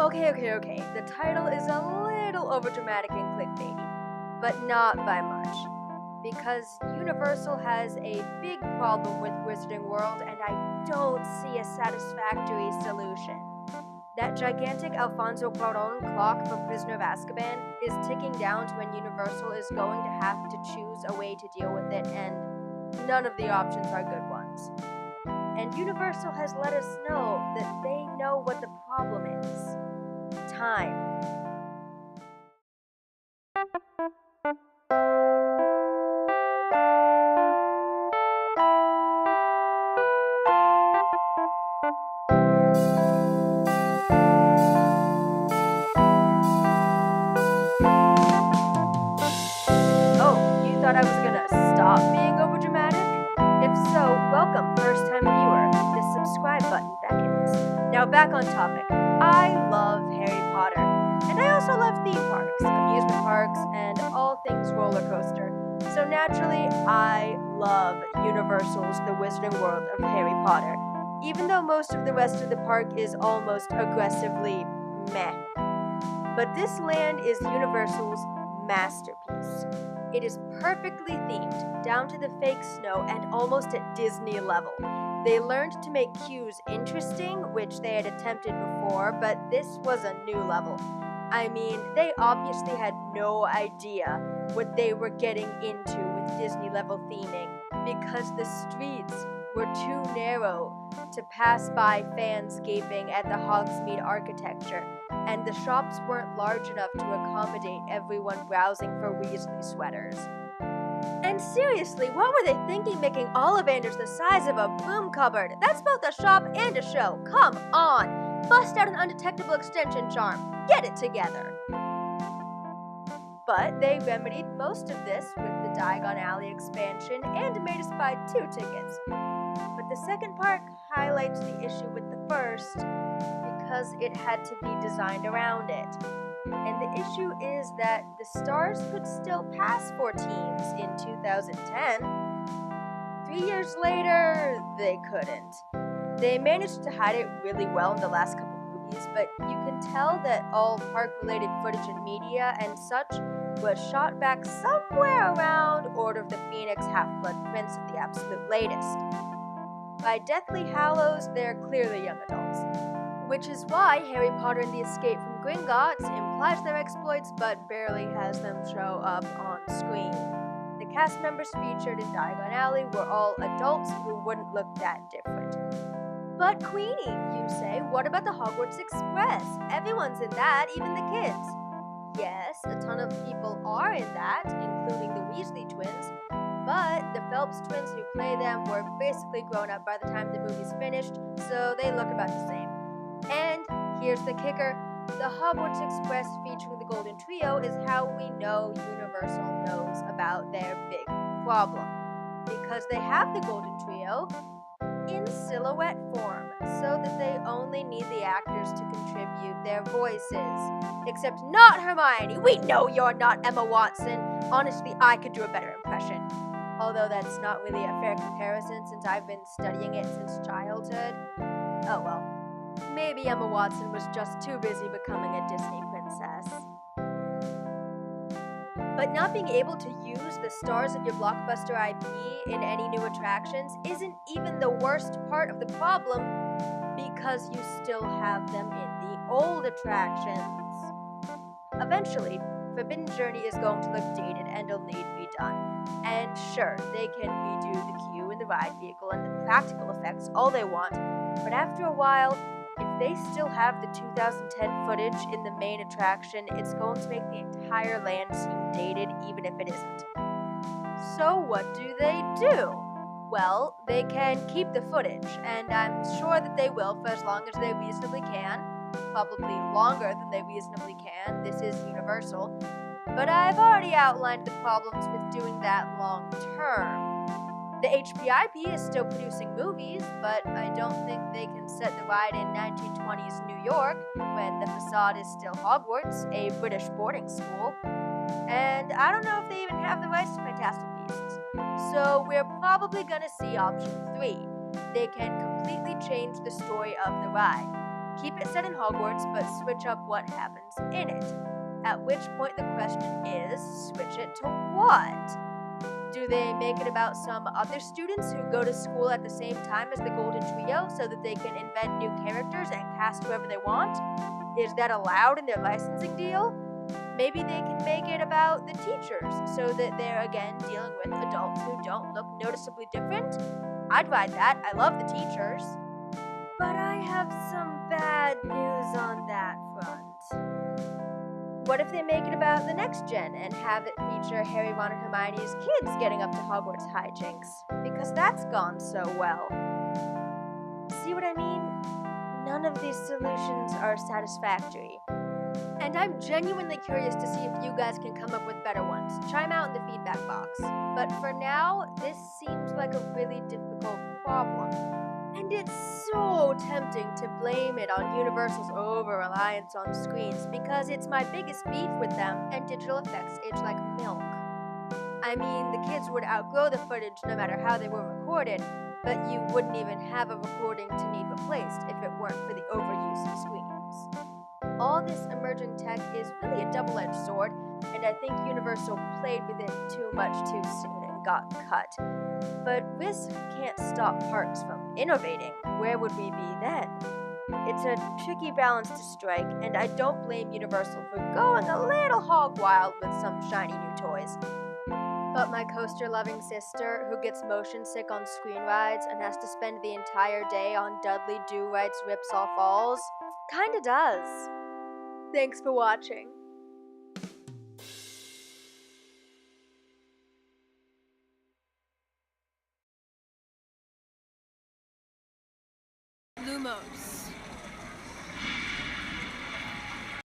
Okay. The title is a little overdramatic and clickbaity, but not by much. Because Universal has a big problem with Wizarding World, and I don't see a satisfactory solution. That gigantic Alfonso Cuarón clock from Prisoner of Azkaban is ticking down to when Universal is going to have to choose a way to deal with it, and none of the options are good ones. And Universal has let us know that they know what the problem is. Time. Oh, you thought I was gonna stop being overdramatic? If so, welcome, first time viewer. The subscribe button beckons. Now back on topic. I love Harry Potter. And I also love theme parks, amusement parks, and all things roller coaster. So naturally, I love Universal's The Wizarding World of Harry Potter, even though most of the rest of the park is almost aggressively meh. But this land is Universal's masterpiece. It is perfectly themed, down to the fake snow and almost at Disney level. They learned to make queues interesting, which they had attempted before, but this was a new level. I mean, they obviously had no idea what they were getting into with Disney level theming, because the streets were too narrow to pass by fans gaping at the Hogsmeade architecture, and the shops weren't large enough to accommodate everyone browsing for Weasley sweaters. And seriously, what were they thinking making Ollivanders the size of a broom cupboard? That's both a shop and a show. Come on! Bust out an undetectable extension charm. Get it together. But they remedied most of this with the Diagon Alley expansion and made us buy 2 tickets. But the second park highlights the issue with the first because it had to be designed around it. And the issue is that the stars could still pass for teams in 2010. 3 years later, they couldn't. They managed to hide it really well in the last couple movies, but you can tell that all park-related footage and media and such was shot back somewhere around Order of the Phoenix, Half-Blood Prince at the absolute latest. By Deathly Hallows, they're clearly young adults. Which is why Harry Potter and the Escape from Gringotts implies their exploits but barely has them show up on screen. The cast members featured in Diagon Alley were all adults who wouldn't look that different. But Queenie, you say, what about the Hogwarts Express? Everyone's in that, even the kids. Yes, a ton of people are in that, including the Weasley twins, but the Phelps twins who play them were basically grown up by the time the movie's finished, so they look about the same. And here's the kicker, the Hogwarts Express featuring the Golden Trio is how we know Universal knows about their big problem. Because they have the Golden Trio in silhouette form, so that they only need the actors to contribute their voices. Except not Hermione, we know you're not Emma Watson. Honestly, I could do a better impression. Although that's not really a fair comparison since I've been studying it since childhood. Oh well. Maybe Emma Watson was just too busy becoming a Disney princess. But not being able to use the stars of your blockbuster IP in any new attractions isn't even the worst part of the problem, because you still have them in the old attractions. Eventually, Forbidden Journey is going to look dated and will need redone. And sure, they can redo the queue and the ride vehicle and the practical effects all they want, but after a while, if they still have the 2010 footage in the main attraction, it's going to make the entire land seem dated, even if it isn't. So what do? Well, they can keep the footage, and I'm sure that they will for as long as they reasonably can. Probably longer than they reasonably can. This is Universal. But I've already outlined the problems with doing that long term. The HPIP is still producing movies, but I don't think they can set the ride in 1920s New York when the facade is still Hogwarts, a British boarding school. And I don't know if they even have the rights to Fantastic Beasts. So we're probably gonna see option 3. They can completely change the story of the ride. Keep it set in Hogwarts, but switch up what happens in it. At which point the question is, switch it to what? Do they make it about some other students who go to school at the same time as the Golden Trio so that they can invent new characters and cast whoever they want? Is that allowed in their licensing deal? Maybe they can make it about the teachers so that they're again dealing with adults who don't look noticeably different. I'd ride that. I love the teachers. But I have some bad news on that front. What if they make it about the next gen and have it feature Harry, Ron, and Hermione's kids getting up to Hogwarts hijinks? Because that's gone so well. See what I mean? None of these solutions are satisfactory. And I'm genuinely curious to see if you guys can come up with better ones. Chime out in the feedback box. But for now, this seems like a really difficult problem. And it's so tempting to blame it on Universal's over-reliance on screens because it's my biggest beef with them, and digital effects age like milk. I mean, the kids would outgrow the footage no matter how they were recorded, but you wouldn't even have a recording to need replaced if it weren't for the overuse of screens. All this emerging tech is really a double-edged sword, and I think Universal played with it too much too soon and got cut. But risk can't stop parks from innovating. Where would we be then? It's a tricky balance to strike, and I don't blame Universal for going a little hog wild with some shiny new toys. But my coaster-loving sister, who gets motion sick on screen rides and has to spend the entire day on Dudley Do Right's Ripsaw Falls, kinda does. Thanks for watching.